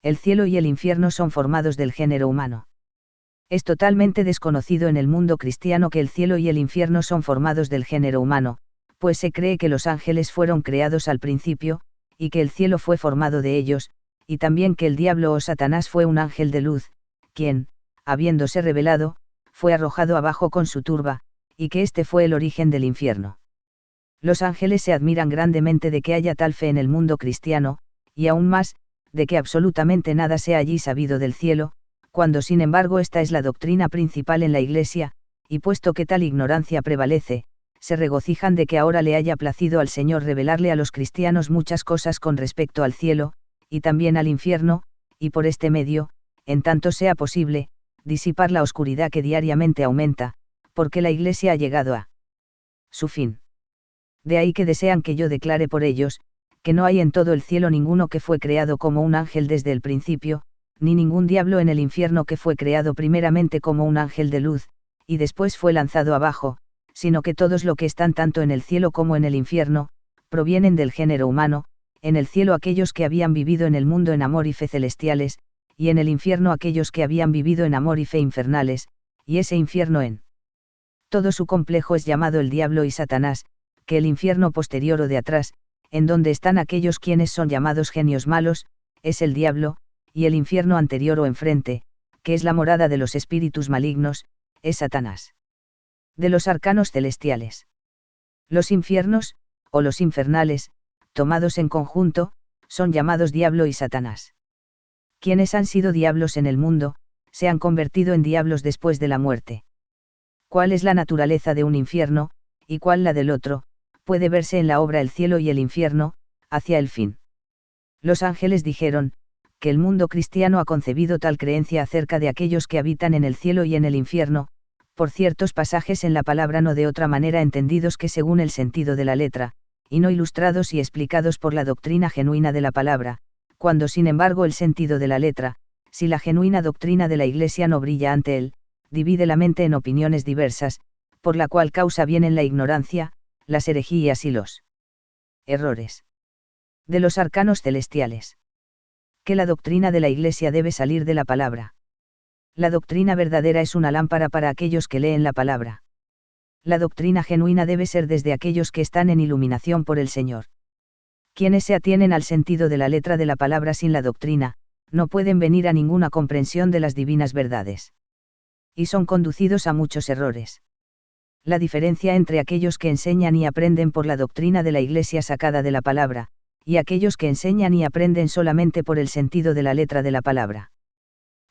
El cielo y el infierno son formados del género humano. Es totalmente desconocido en el mundo cristiano que el cielo y el infierno son formados del género humano, pues se cree que los ángeles fueron creados al principio, y que el cielo fue formado de ellos, y también que el diablo o Satanás fue un ángel de luz, quien, habiéndose rebelado, fue arrojado abajo con su turba, y que este fue el origen del infierno. Los ángeles se admiran grandemente de que haya tal fe en el mundo cristiano, y aún más, de que absolutamente nada sea allí sabido del cielo, cuando sin embargo esta es la doctrina principal en la Iglesia, y puesto que tal ignorancia prevalece, se regocijan de que ahora le haya placido al Señor revelarle a los cristianos muchas cosas con respecto al cielo, y también al infierno, y por este medio, en tanto sea posible, disipar la oscuridad que diariamente aumenta, porque la Iglesia ha llegado a su fin. De ahí que desean que yo declare por ellos, que no hay en todo el cielo ninguno que fue creado como un ángel desde el principio, ni ningún diablo en el infierno que fue creado primeramente como un ángel de luz, y después fue lanzado abajo, sino que todos los que están tanto en el cielo como en el infierno, provienen del género humano, en el cielo aquellos que habían vivido en el mundo en amor y fe celestiales, y en el infierno aquellos que habían vivido en amor y fe infernales, y ese infierno en todo su complejo es llamado el diablo y Satanás, que el infierno posterior o de atrás, en donde están aquellos quienes son llamados genios malos, es el diablo, y el infierno anterior o enfrente, que es la morada de los espíritus malignos, es Satanás. De los arcanos celestiales. Los infiernos, o los infernales, tomados en conjunto, son llamados diablo y Satanás. Quienes han sido diablos en el mundo, se han convertido en diablos después de la muerte. ¿Cuál es la naturaleza de un infierno, y cuál la del otro? Puede verse en la obra El cielo y el infierno, hacia el fin. Los ángeles dijeron, que el mundo cristiano ha concebido tal creencia acerca de aquellos que habitan en el cielo y en el infierno, por ciertos pasajes en la palabra no de otra manera entendidos que según el sentido de la letra, y no ilustrados y explicados por la doctrina genuina de la palabra, cuando sin embargo el sentido de la letra, si la genuina doctrina de la Iglesia no brilla ante él, divide la mente en opiniones diversas, por la cual causa vienen la ignorancia, las herejías y los errores. De los arcanos celestiales. Que la doctrina de la Iglesia debe salir de la palabra. La doctrina verdadera es una lámpara para aquellos que leen la palabra. La doctrina genuina debe ser desde aquellos que están en iluminación por el Señor. Quienes se atienen al sentido de la letra de la palabra sin la doctrina, no pueden venir a ninguna comprensión de las divinas verdades. Y son conducidos a muchos errores. La diferencia entre aquellos que enseñan y aprenden por la doctrina de la Iglesia sacada de la palabra, y aquellos que enseñan y aprenden solamente por el sentido de la letra de la palabra.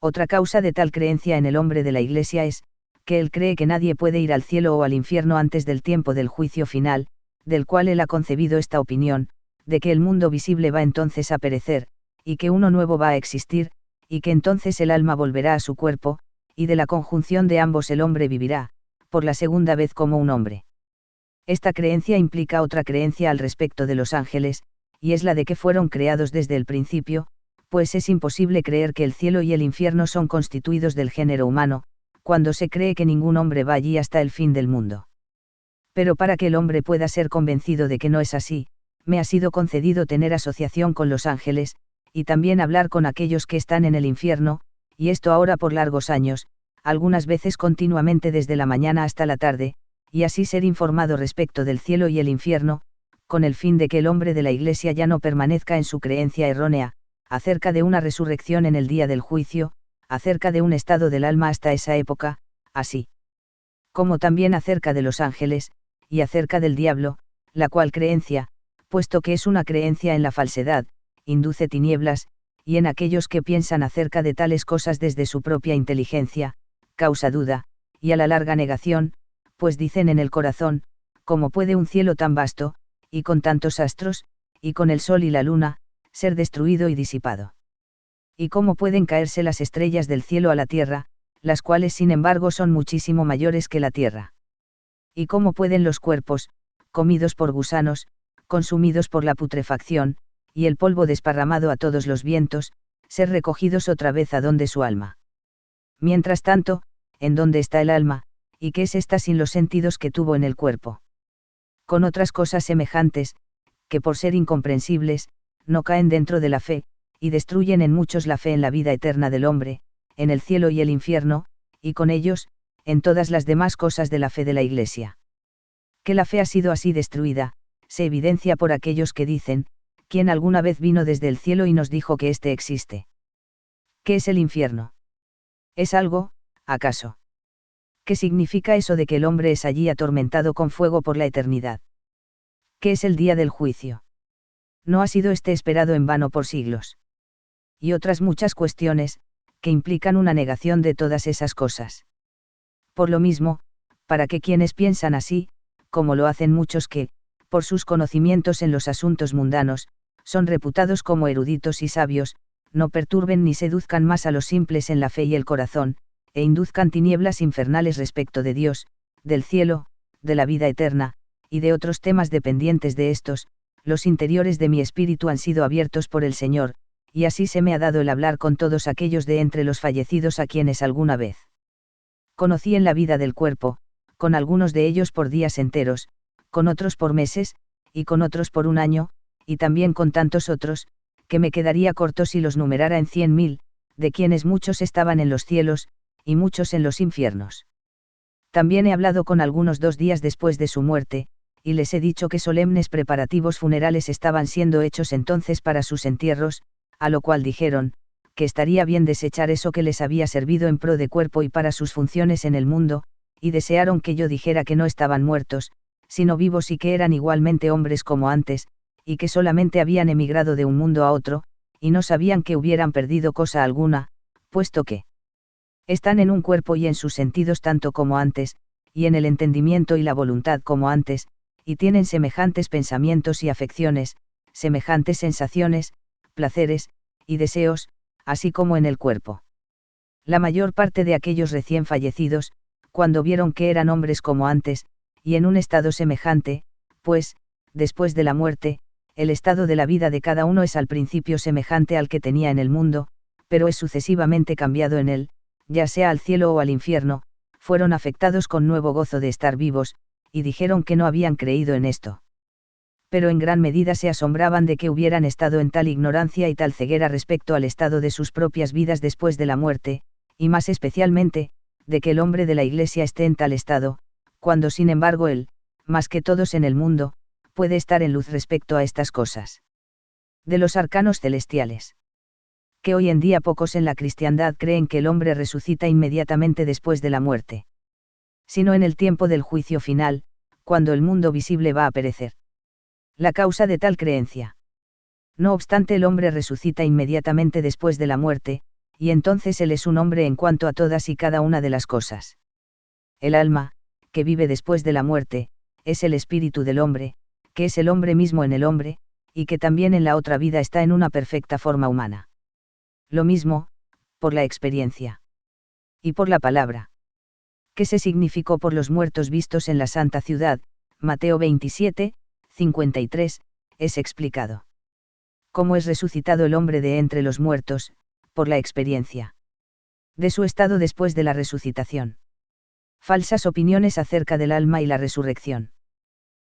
Otra causa de tal creencia en el hombre de la Iglesia es, que él cree que nadie puede ir al cielo o al infierno antes del tiempo del juicio final, del cual él ha concebido esta opinión, de que el mundo visible va entonces a perecer, y que uno nuevo va a existir, y que entonces el alma volverá a su cuerpo, y de la conjunción de ambos el hombre vivirá, por la segunda vez como un hombre. Esta creencia implica otra creencia al respecto de los ángeles, y es la de que fueron creados desde el principio, pues es imposible creer que el cielo y el infierno son constituidos del género humano, cuando se cree que ningún hombre va allí hasta el fin del mundo. Pero para que el hombre pueda ser convencido de que no es así, me ha sido concedido tener asociación con los ángeles, y también hablar con aquellos que están en el infierno, y esto ahora por largos años, algunas veces continuamente desde la mañana hasta la tarde, y así ser informado respecto del cielo y el infierno, con el fin de que el hombre de la Iglesia ya no permanezca en su creencia errónea, acerca de una resurrección en el día del juicio, acerca de un estado del alma hasta esa época, así como también acerca de los ángeles, y acerca del diablo, la cual creencia, puesto que es una creencia en la falsedad, induce tinieblas, y en aquellos que piensan acerca de tales cosas desde su propia inteligencia, causa duda, y a la larga negación, pues dicen en el corazón, ¿cómo puede un cielo tan vasto, y con tantos astros, y con el sol y la luna, ser destruido y disipado? ¿Y cómo pueden caerse las estrellas del cielo a la tierra, las cuales sin embargo son muchísimo mayores que la tierra? ¿Y cómo pueden los cuerpos, comidos por gusanos, consumidos por la putrefacción, y el polvo desparramado a todos los vientos, ser recogidos otra vez a donde su alma? Mientras tanto, ¿en dónde está el alma, y qué es ésta sin los sentidos que tuvo en el cuerpo? Con otras cosas semejantes, que por ser incomprensibles, no caen dentro de la fe, y destruyen en muchos la fe en la vida eterna del hombre, en el cielo y el infierno, y con ellos, en todas las demás cosas de la fe de la Iglesia. Que la fe ha sido así destruida, se evidencia por aquellos que dicen, ¿quién alguna vez vino desde el cielo y nos dijo que éste existe? ¿Qué es el infierno? ¿Es algo, acaso? ¿Qué significa eso de que el hombre es allí atormentado con fuego por la eternidad? ¿Qué es el día del juicio? ¿No ha sido este esperado en vano por siglos? Y otras muchas cuestiones, que implican una negación de todas esas cosas. Por lo mismo, para que quienes piensan así, como lo hacen muchos que, por sus conocimientos en los asuntos mundanos, son reputados como eruditos y sabios, no perturben ni seduzcan más a los simples en la fe y el corazón, e induzcan tinieblas infernales respecto de Dios, del cielo, de la vida eterna, y de otros temas dependientes de estos, los interiores de mi espíritu han sido abiertos por el Señor, y así se me ha dado el hablar con todos aquellos de entre los fallecidos a quienes alguna vez conocí en la vida del cuerpo, con algunos de ellos por días enteros, con otros por meses, y con otros por un año, y también con tantos otros, que me quedaría corto si los numerara en 100.000, de quienes muchos estaban en los cielos, y muchos en los infiernos. También he hablado con algunos 2 días después de su muerte, y les he dicho que solemnes preparativos funerales estaban siendo hechos entonces para sus entierros, a lo cual dijeron, que estaría bien desechar eso que les había servido en pro de cuerpo y para sus funciones en el mundo, y desearon que yo dijera que no estaban muertos, sino vivos y que eran igualmente hombres como antes, y que solamente habían emigrado de un mundo a otro, y no sabían que hubieran perdido cosa alguna, puesto que están en un cuerpo y en sus sentidos tanto como antes, y en el entendimiento y la voluntad como antes, y tienen semejantes pensamientos y afecciones, semejantes sensaciones, placeres, y deseos, así como en el cuerpo. La mayor parte de aquellos recién fallecidos, cuando vieron que eran hombres como antes, y en un estado semejante, pues, después de la muerte, el estado de la vida de cada uno es al principio semejante al que tenía en el mundo, pero es sucesivamente cambiado en él, ya sea al cielo o al infierno, fueron afectados con nuevo gozo de estar vivos, y dijeron que no habían creído en esto. Pero en gran medida se asombraban de que hubieran estado en tal ignorancia y tal ceguera respecto al estado de sus propias vidas después de la muerte, y más especialmente, de que el hombre de la Iglesia esté en tal estado, cuando sin embargo él, más que todos en el mundo, puede estar en luz respecto a estas cosas. De los arcanos celestiales. Que hoy en día pocos en la cristiandad creen que el hombre resucita inmediatamente después de la muerte. Sino en el tiempo del juicio final, cuando el mundo visible va a perecer. La causa de tal creencia. No obstante, el hombre resucita inmediatamente después de la muerte, y entonces él es un hombre en cuanto a todas y cada una de las cosas. El alma, que vive después de la muerte, es el espíritu del hombre, que es el hombre mismo en el hombre, y que también en la otra vida está en una perfecta forma humana. Lo mismo, por la experiencia. Y por la palabra. Que se significó por los muertos vistos en la santa ciudad, Mateo 27, 53, es explicado. ¿Cómo es resucitado el hombre de entre los muertos? Por la experiencia de su estado después de la resucitación. Falsas opiniones acerca del alma y la resurrección.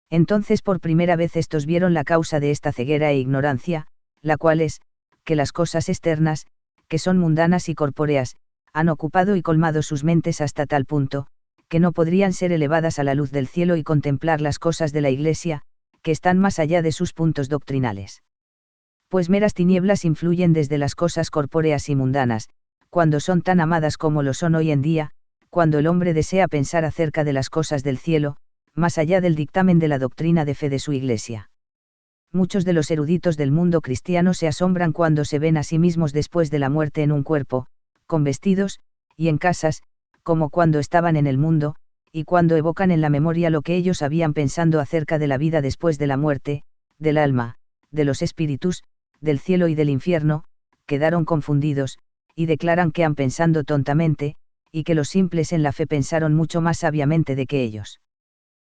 Entonces por primera vez estos vieron la causa de esta ceguera e ignorancia, la cual es, que las cosas externas, que son mundanas y corpóreas, han ocupado y colmado sus mentes hasta tal punto, que no podrían ser elevadas a la luz del cielo y contemplar las cosas de la Iglesia, que están más allá de sus puntos doctrinales. Pues meras tinieblas influyen desde las cosas corpóreas y mundanas, cuando son tan amadas como lo son hoy en día, cuando el hombre desea pensar acerca de las cosas del cielo, más allá del dictamen de la doctrina de fe de su Iglesia. Muchos de los eruditos del mundo cristiano se asombran cuando se ven a sí mismos después de la muerte en un cuerpo, con vestidos, y en casas, como cuando estaban en el mundo, y cuando evocan en la memoria lo que ellos habían pensando acerca de la vida después de la muerte, del alma, de los espíritus, del cielo y del infierno, quedaron confundidos, y declaran que han pensando tontamente, y que los simples en la fe pensaron mucho más sabiamente de que ellos.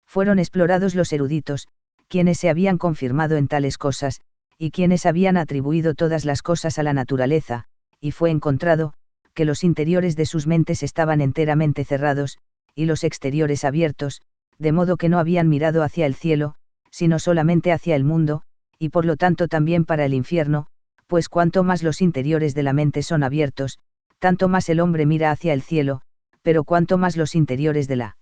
Fueron explorados los eruditos, quienes se habían confirmado en tales cosas, y quienes habían atribuido todas las cosas a la naturaleza, y fue encontrado, que los interiores de sus mentes estaban enteramente cerrados, y los exteriores abiertos, de modo que no habían mirado hacia el cielo, sino solamente hacia el mundo, y por lo tanto también para el infierno, pues cuanto más los interiores de la mente son abiertos, tanto más el hombre mira hacia el cielo, pero cuanto más los interiores de la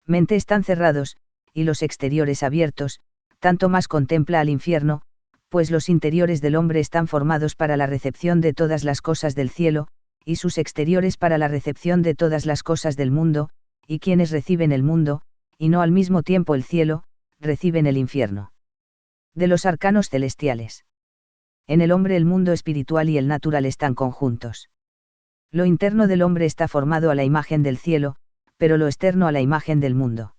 mente están cerrados, y los exteriores abiertos, tanto más contempla al infierno, pues los interiores del hombre están formados para la recepción de todas las cosas del cielo, y sus exteriores para la recepción de todas las cosas del mundo, y quienes reciben el mundo, y no al mismo tiempo el cielo, reciben el infierno. De los arcanos celestiales. En el hombre el mundo espiritual y el natural están conjuntos. Lo interno del hombre está formado a la imagen del cielo, pero lo externo a la imagen del mundo.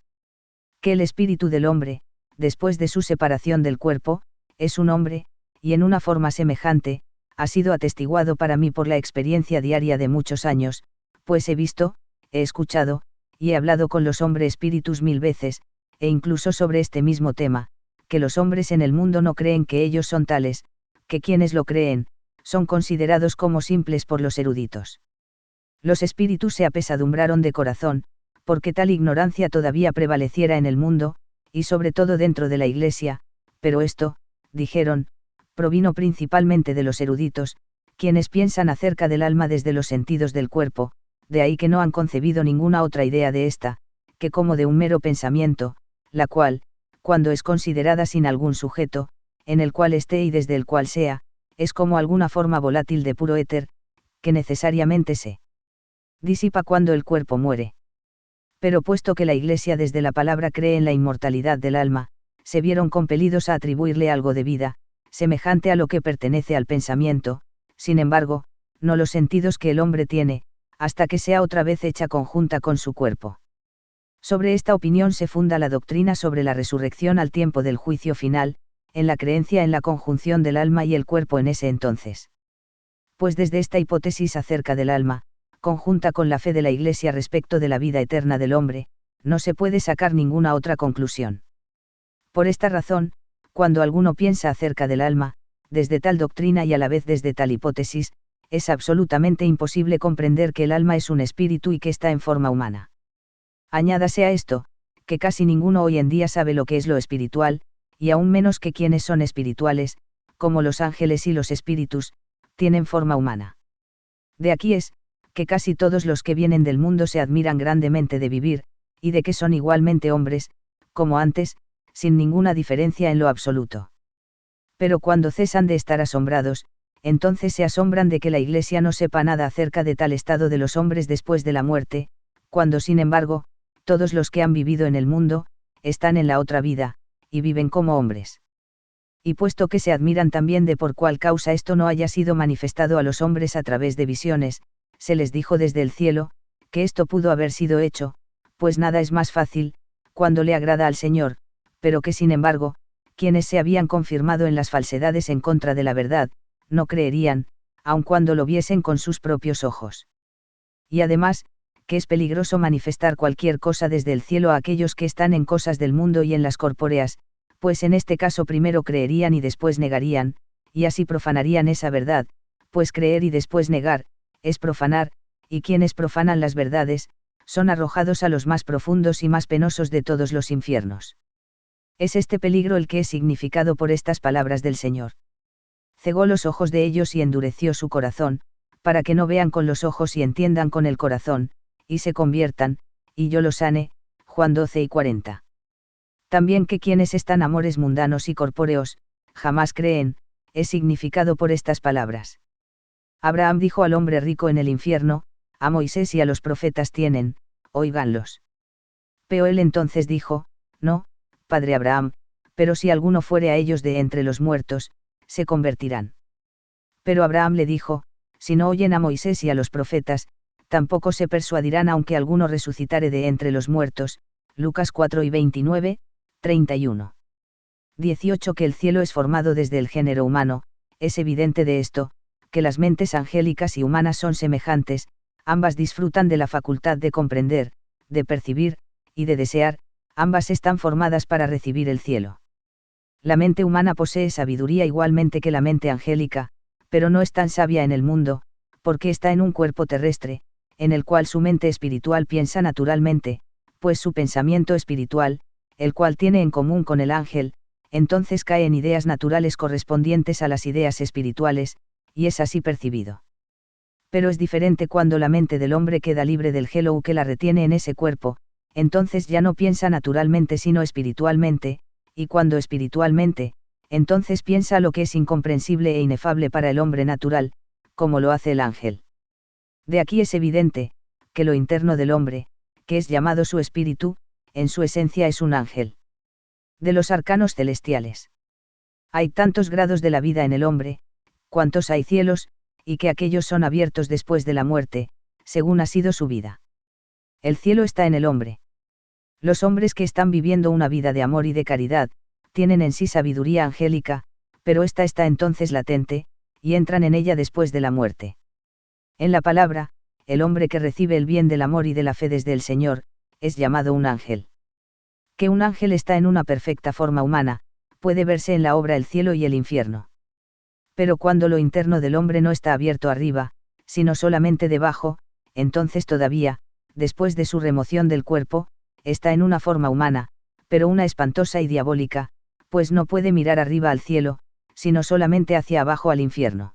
Que el espíritu del hombre, después de su separación del cuerpo, es un hombre, y en una forma semejante, ha sido atestiguado para mí por la experiencia diaria de muchos años, pues he visto, he escuchado, y he hablado con los hombres espíritus 1000 veces, e incluso sobre este mismo tema, que los hombres en el mundo no creen que ellos son tales, que quienes lo creen, son considerados como simples por los eruditos. Los espíritus se apesadumbraron de corazón, porque tal ignorancia todavía prevaleciera en el mundo, y sobre todo dentro de la Iglesia, pero esto, dijeron, provino principalmente de los eruditos, quienes piensan acerca del alma desde los sentidos del cuerpo, de ahí que no han concebido ninguna otra idea de esta, que como de un mero pensamiento, la cual, cuando es considerada sin algún sujeto, en el cual esté y desde el cual sea, es como alguna forma volátil de puro éter, que necesariamente se disipa cuando el cuerpo muere. Pero puesto que la Iglesia desde la palabra cree en la inmortalidad del alma, se vieron compelidos a atribuirle algo de vida, semejante a lo que pertenece al pensamiento, sin embargo, no los sentidos que el hombre tiene, hasta que sea otra vez hecha conjunta con su cuerpo. Sobre esta opinión se funda la doctrina sobre la resurrección al tiempo del juicio final, en la creencia en la conjunción del alma y el cuerpo en ese entonces. Pues desde esta hipótesis acerca del alma, conjunta con la fe de la Iglesia respecto de la vida eterna del hombre, no se puede sacar ninguna otra conclusión. Por esta razón, cuando alguno piensa acerca del alma, desde tal doctrina y a la vez desde tal hipótesis, es absolutamente imposible comprender que el alma es un espíritu y que está en forma humana. Añádase a esto, que casi ninguno hoy en día sabe lo que es lo espiritual, y aún menos que quienes son espirituales, como los ángeles y los espíritus, tienen forma humana. De aquí es, que casi todos los que vienen del mundo se admiran grandemente de vivir, y de que son igualmente hombres, como antes, sin ninguna diferencia en lo absoluto. Pero cuando cesan de estar asombrados, entonces se asombran de que la Iglesia no sepa nada acerca de tal estado de los hombres después de la muerte, cuando sin embargo, todos los que han vivido en el mundo, están en la otra vida, y viven como hombres. Y puesto que se admiran también de por cuál causa esto no haya sido manifestado a los hombres a través de visiones, se les dijo desde el cielo, que esto pudo haber sido hecho, pues nada es más fácil, cuando le agrada al Señor, pero que sin embargo, quienes se habían confirmado en las falsedades en contra de la verdad, no creerían, aun cuando lo viesen con sus propios ojos. Y además, que es peligroso manifestar cualquier cosa desde el cielo a aquellos que están en cosas del mundo y en las corpóreas, pues en este caso primero creerían y después negarían, y así profanarían esa verdad, pues creer y después negar, es profanar, y quienes profanan las verdades, son arrojados a los más profundos y más penosos de todos los infiernos. Es este peligro el que es significado por estas palabras del Señor. Cegó los ojos de ellos y endureció su corazón, para que no vean con los ojos y entiendan con el corazón, y se conviertan, y yo los sane. Juan 12:40. También que quienes están amores mundanos y corpóreos, jamás creen, es significado por estas palabras. Abraham dijo al hombre rico en el infierno, a Moisés y a los profetas tienen, óiganlos. Pero él entonces dijo, no, padre Abraham, pero si alguno fuere a ellos de entre los muertos, se convertirán. Pero Abraham le dijo, si no oyen a Moisés y a los profetas, tampoco se persuadirán aunque alguno resucitare de entre los muertos. Lucas 4:29, 31. 18. Que el cielo es formado desde el género humano, es evidente de esto, que las mentes angélicas y humanas son semejantes, ambas disfrutan de la facultad de comprender, de percibir, y de desear, ambas están formadas para recibir el cielo. La mente humana posee sabiduría igualmente que la mente angélica, pero no es tan sabia en el mundo, porque está en un cuerpo terrestre, en el cual su mente espiritual piensa naturalmente, pues su pensamiento espiritual, el cual tiene en común con el ángel, entonces cae en ideas naturales correspondientes a las ideas espirituales, y es así percibido. Pero es diferente cuando la mente del hombre queda libre del hello que la retiene en ese cuerpo, entonces ya no piensa naturalmente sino espiritualmente, y cuando espiritualmente, entonces piensa lo que es incomprensible e inefable para el hombre natural, como lo hace el ángel. De aquí es evidente, que lo interno del hombre, que es llamado su espíritu, en su esencia es un ángel. De los arcanos celestiales. Hay tantos grados de la vida en el hombre, cuantos hay cielos, y que aquellos son abiertos después de la muerte, según ha sido su vida. El cielo está en el hombre. Los hombres que están viviendo una vida de amor y de caridad, tienen en sí sabiduría angélica, pero esta está entonces latente, y entran en ella después de la muerte. En la palabra, el hombre que recibe el bien del amor y de la fe desde el Señor, es llamado un ángel. Que un ángel está en una perfecta forma humana, puede verse en la obra El cielo y el infierno. Pero cuando lo interno del hombre no está abierto arriba, sino solamente debajo, entonces todavía, después de su remoción del cuerpo, está en una forma humana, pero una espantosa y diabólica, pues no puede mirar arriba al cielo, sino solamente hacia abajo al infierno.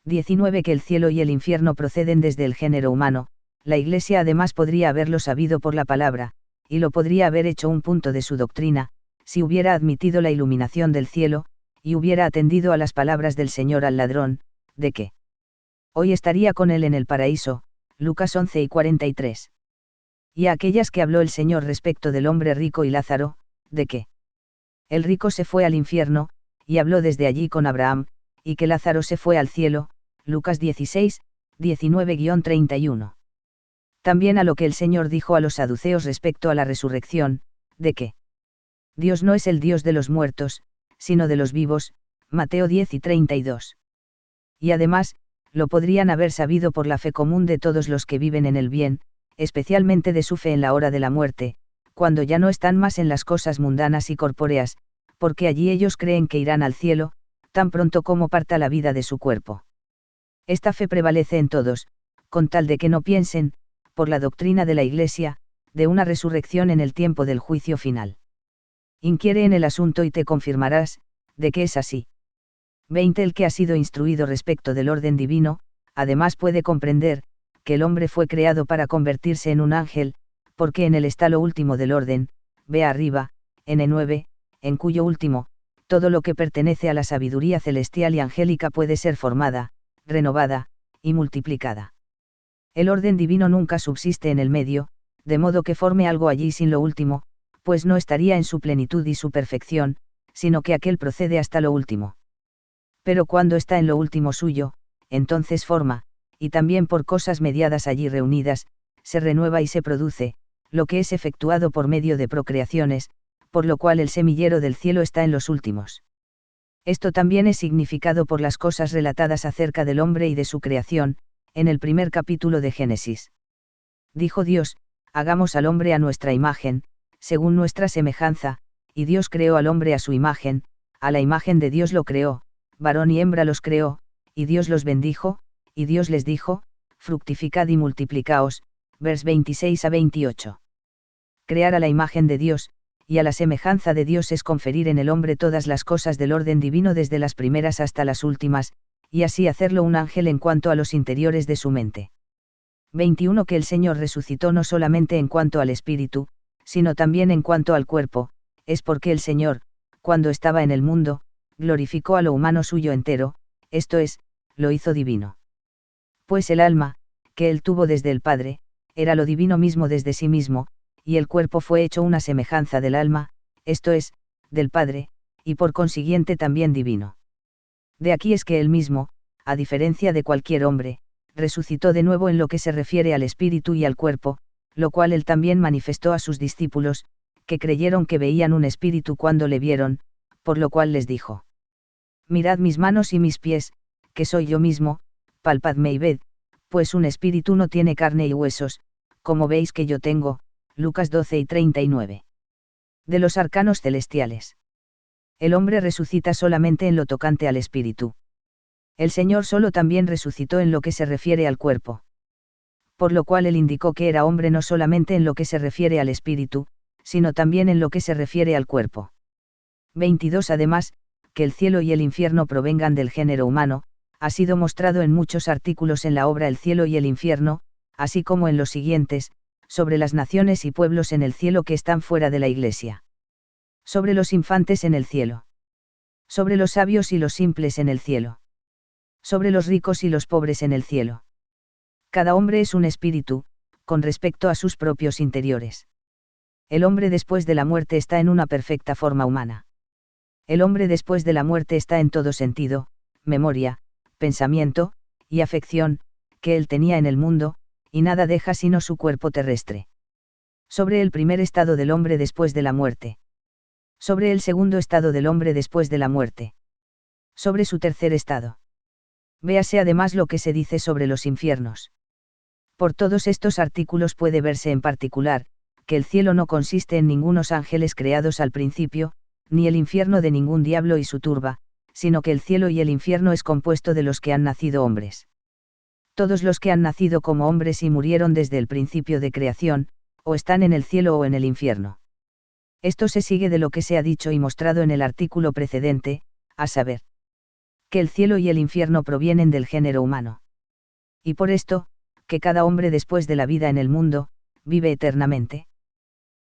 19. Que el cielo y el infierno proceden desde el género humano, la Iglesia además podría haberlo sabido por la palabra, y lo podría haber hecho un punto de su doctrina, si hubiera admitido la iluminación del cielo, y hubiera atendido a las palabras del Señor al ladrón, de que hoy estaría con él en el paraíso, Lucas 11:43. Y a aquellas que habló el Señor respecto del hombre rico y Lázaro, de que el rico se fue al infierno, y habló desde allí con Abraham, y que Lázaro se fue al cielo, Lucas 16, 19-31. También a lo que el Señor dijo a los saduceos respecto a la resurrección, de que Dios no es el Dios de los muertos, sino de los vivos, Mateo 10:32. Y además, lo podrían haber sabido por la fe común de todos los que viven en el bien, especialmente de su fe en la hora de la muerte, cuando ya no están más en las cosas mundanas y corpóreas, porque allí ellos creen que irán al cielo, tan pronto como parta la vida de su cuerpo. Esta fe prevalece en todos, con tal de que no piensen, por la doctrina de la Iglesia, de una resurrección en el tiempo del juicio final. Inquiere en el asunto y te confirmarás, de que es así. 20. El que ha sido instruido respecto del orden divino, además puede comprender, que el hombre fue creado para convertirse en un ángel, porque en él está lo último del orden, ve arriba, N9, en cuyo último, todo lo que pertenece a la sabiduría celestial y angélica puede ser formada, renovada, y multiplicada. El orden divino nunca subsiste en el medio, de modo que forme algo allí sin lo último, pues no estaría en su plenitud y su perfección, sino que aquel procede hasta lo último. Pero cuando está en lo último suyo, entonces forma, y también por cosas mediadas allí reunidas, se renueva y se produce, lo que es efectuado por medio de procreaciones, por lo cual el semillero del cielo está en los últimos. Esto también es significado por las cosas relatadas acerca del hombre y de su creación, en el primer capítulo de Génesis. Dijo Dios, hagamos al hombre a nuestra imagen, según nuestra semejanza, y Dios creó al hombre a su imagen, a la imagen de Dios lo creó, varón y hembra los creó, y Dios los bendijo, y Dios les dijo, fructificad y multiplicaos, vers 26-28. Crear a la imagen de Dios, y a la semejanza de Dios es conferir en el hombre todas las cosas del orden divino desde las primeras hasta las últimas, y así hacerlo un ángel en cuanto a los interiores de su mente. 21. Que el Señor resucitó no solamente en cuanto al espíritu, sino también en cuanto al cuerpo, es porque el Señor, cuando estaba en el mundo, glorificó a lo humano suyo entero, esto es, lo hizo divino. Pues el alma, que él tuvo desde el Padre, era lo divino mismo desde sí mismo, y el cuerpo fue hecho una semejanza del alma, esto es, del Padre, y por consiguiente también divino. De aquí es que él mismo, a diferencia de cualquier hombre, resucitó de nuevo en lo que se refiere al espíritu y al cuerpo, lo cual él también manifestó a sus discípulos, que creyeron que veían un espíritu cuando le vieron, por lo cual les dijo: mirad mis manos y mis pies, que soy yo mismo, palpadme y ved, pues un espíritu no tiene carne y huesos, como veis que yo tengo. Lucas 12:39. De los arcanos celestiales. El hombre resucita solamente en lo tocante al espíritu. El Señor solo también resucitó en lo que se refiere al cuerpo. Por lo cual él indicó que era hombre no solamente en lo que se refiere al espíritu, sino también en lo que se refiere al cuerpo. 22. Además, que el cielo y el infierno provengan del género humano, ha sido mostrado en muchos artículos en la obra El cielo y el infierno, así como en los siguientes, sobre las naciones y pueblos en el cielo que están fuera de la Iglesia. Sobre los infantes en el cielo. Sobre los sabios y los simples en el cielo. Sobre los ricos y los pobres en el cielo. Cada hombre es un espíritu, con respecto a sus propios interiores. El hombre después de la muerte está en una perfecta forma humana. El hombre después de la muerte está en todo sentido, memoria, pensamiento, y afección, que él tenía en el mundo, y nada deja sino su cuerpo terrestre. Sobre el primer estado del hombre después de la muerte. Sobre el segundo estado del hombre después de la muerte. Sobre su tercer estado. Véase además lo que se dice sobre los infiernos. Por todos estos artículos puede verse en particular, que el cielo no consiste en ningunos ángeles creados al principio, ni el infierno de ningún diablo y su turba, sino que el cielo y el infierno es compuesto de los que han nacido hombres. Todos los que han nacido como hombres y murieron desde el principio de creación, o están en el cielo o en el infierno. Esto se sigue de lo que se ha dicho y mostrado en el artículo precedente, a saber, que el cielo y el infierno provienen del género humano. Y por esto, que cada hombre después de la vida en el mundo, vive eternamente.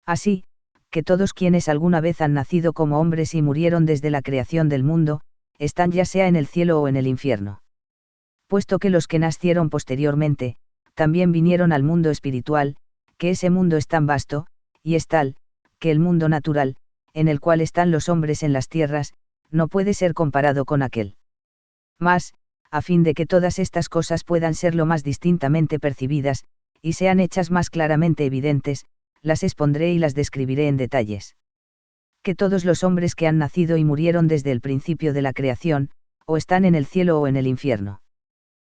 Así, que todos quienes alguna vez han nacido como hombres y murieron desde la creación del mundo, están ya sea en el cielo o en el infierno. Puesto que los que nacieron posteriormente, también vinieron al mundo espiritual, que ese mundo es tan vasto, y es tal, que el mundo natural, en el cual están los hombres en las tierras, no puede ser comparado con aquel. Mas, a fin de que todas estas cosas puedan ser lo más distintamente percibidas, y sean hechas más claramente evidentes, las expondré y las describiré en detalles. Que todos los hombres que han nacido y murieron desde el principio de la creación, o están en el cielo o en el infierno.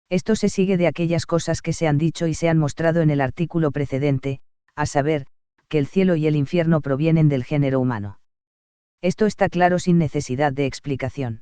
Esto se sigue de aquellas cosas que se han dicho y se han mostrado en el artículo precedente, a saber, que el cielo y el infierno provienen del género humano. Esto está claro sin necesidad de explicación.